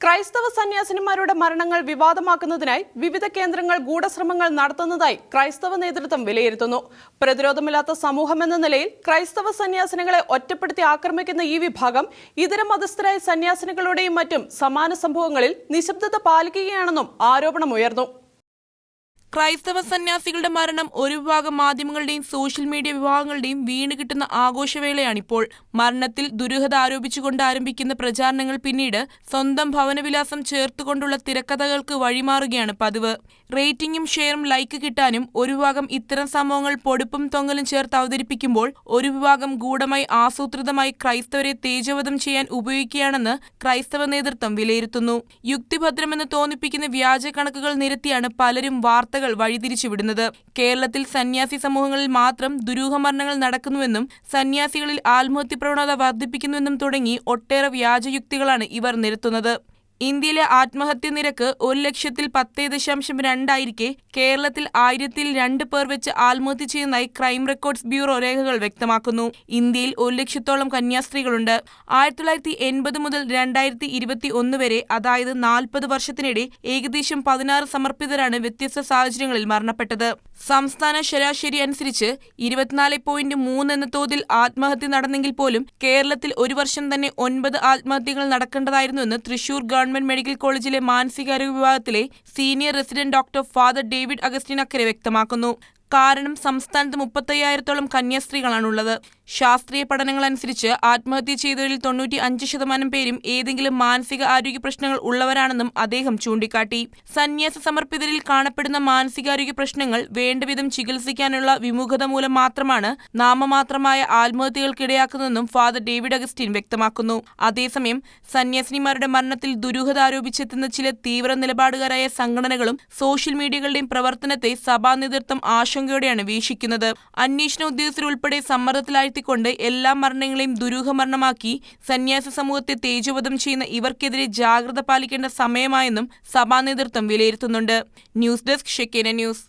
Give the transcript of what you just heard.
ക്രൈസ്തവ സന്യാസിനിമാരുടെ മരണങ്ങൾ വിവാദമാക്കുന്നതിനായി വിവിധ കേന്ദ്രങ്ങൾ ഗൂഢശ്രമങ്ങൾ നടത്തുന്നതായി ക്രൈസ്തവ നേതൃത്വം വിലയിരുത്തുന്നു. പ്രതിരോധമില്ലാത്ത സമൂഹമെന്ന നിലയിൽ ക്രൈസ്തവ സന്യാസിനികളെ ഒറ്റപ്പെടുത്തി ആക്രമിക്കുന്ന ഈ വിഭാഗം ഇതര മതസ്ഥരായ സന്യാസിനികളുടെയും മറ്റും സമാന സംഭവങ്ങളിൽ നിശബ്ദത പാലിക്കുകയാണെന്നും ആരോപണമുയർന്നു. ക്രൈസ്തവ സന്യാസികളുടെ മരണം ഒരു വിഭാഗം മാധ്യമങ്ങളുടെയും സോഷ്യൽ മീഡിയ വിഭാഗങ്ങളുടെയും വീണ് കിട്ടുന്ന ആഘോഷവേളയാണിപ്പോൾ. മരണത്തിൽ ദുരൂഹത ആരോപിച്ചുകൊണ്ട് ആരംഭിക്കുന്ന പ്രചാരണങ്ങൾ പിന്നീട് സ്വന്തം ഭവനവിലാസം ചേർത്തുകൊണ്ടുള്ള തിരക്കഥകൾക്ക് വഴിമാറുകയാണ് പതിവ്. റേറ്റിംഗും ഷെയറും ലൈക്ക് കിട്ടാനും ഒരു വിഭാഗം ഇത്തരം സംഭവങ്ങൾ പൊടുപ്പും തൊങ്ങലും ചേർത്ത് അവതരിപ്പിക്കുമ്പോൾ ഒരു വിഭാഗം ഗൂഢമായി ആസൂത്രിതമായി ക്രൈസ്തവരെ തേജോവധം ചെയ്യാൻ ഉപയോഗിക്കുകയാണെന്ന് ക്രൈസ്തവ നേതൃത്വം വിലയിരുത്തുന്നു. യുക്തിഭദ്രമെന്ന് തോന്നിപ്പിക്കുന്ന വ്യാജ കണക്കുകൾ നിരത്തിയാണ് പലരും വാർത്തകൾ വഴിതിരിച്ചുവിടുന്നത്. കേരളത്തിൽ സന്യാസി സമൂഹങ്ങളിൽ മാത്രം ദുരൂഹമരണങ്ങൾ നടക്കുന്നുവെന്നും സന്യാസികളിൽ ആത്മഹത്യ പ്രവണത വർദ്ധിപ്പിക്കുന്നുവെന്നും തുടങ്ങി ഒട്ടേറെ വ്യാജയുക്തികളാണ് ഇവർ നിരത്തുന്നത്. ഇന്ത്യയിലെ ആത്മഹത്യ നിരക്ക് 1,10,10.2 ആയിരിക്കെ കേരളത്തിൽ 1,002 പേർ വെച്ച് ആത്മഹത്യ ചെയ്യുന്നതായി ക്രൈം റെക്കോർഡ്സ് ബ്യൂറോ രേഖകൾ വ്യക്തമാക്കുന്നു. ഇന്ത്യയിൽ 1,00,000-ഓളം കന്യാസ്ത്രീകളുണ്ട്. 1980 മുതൽ 2021 വരെ, അതായത് 40 വർഷത്തിനിടെ ഏകദേശം 16 സമർപ്പിതരാണ് വ്യത്യസ്ത സാഹചര്യങ്ങളിൽ മരണപ്പെട്ടത്. സംസ്ഥാന ശരാശരി അനുസരിച്ച് 24.3 എന്ന തോതിൽ ആത്മഹത്യ നടന്നെങ്കിൽ പോലും കേരളത്തിൽ ഒരു വർഷം തന്നെ 9 ആത്മഹത്യകൾ നടക്കേണ്ടതായിരുന്നുവെന്ന് തൃശൂർ ഗവൺമെന്റ് മെഡിക്കൽ കോളേജിലെ മാനസികാരോഗ്യ വിഭാഗത്തിലെ senior resident doctor father David Augustine അക്കരെ വ്യക്തമാക്കുന്നു. കാരണം സംസ്ഥാനത്ത് 35,000-ഓളം കന്യാസ്ത്രീകളാണുള്ളത്. ശാസ്ത്രീയ പഠനങ്ങളനുസരിച്ച് ആത്മഹത്യ ചെയ്തവരിൽ 95% പേരും ഏതെങ്കിലും മാനസിക ആരോഗ്യ പ്രശ്നങ്ങൾ ഉള്ളവരാണെന്നും അദ്ദേഹം ചൂണ്ടിക്കാട്ടി. സന്യാസ സമർപ്പിതരിൽ കാണപ്പെടുന്ന മാനസികാരോഗ്യ പ്രശ്നങ്ങൾ വേണ്ടവിധം ചികിത്സിക്കാനുള്ള വിമുഖത മൂലം മാത്രമാണ് നാമമാത്രമായ ആത്മഹത്യകൾക്കിടയാക്കുന്നതെന്നും ഫാദർ ഡേവിഡ് അഗസ്റ്റിൻ വ്യക്തമാക്കുന്നു. അതേസമയം സന്യാസിനിമാരുടെ മരണത്തിൽ ദുരൂഹത ആരോപിച്ചെത്തുന്ന ചില തീവ്ര നിലപാടുകാരായ സംഘടനകളും സോഷ്യൽ മീഡിയകളുടെയും പ്രവർത്തനത്തെ സഭാ നേതൃത്വം ആശങ്കയോടെയാണ് വീക്ഷിക്കുന്നത്. അന്വേഷണ ഉദ്യോഗസ്ഥരുൾപ്പെടെ സമ്മർദ്ദത്തിലാഴ്ത്തിക്കൊണ്ട് എല്ലാ മരണങ്ങളെയും ദുരൂഹമരണമാക്കി സന്യാസ സമൂഹത്തെ തേജോവധം ചെയ്യുന്ന ഇവർക്കെതിരെ ജാഗ്രത പാലിക്കേണ്ട സമയമായെന്നും സഭാ നേതൃത്വം വിലയിരുത്തുന്നുണ്ട്. News desk Shekinah news.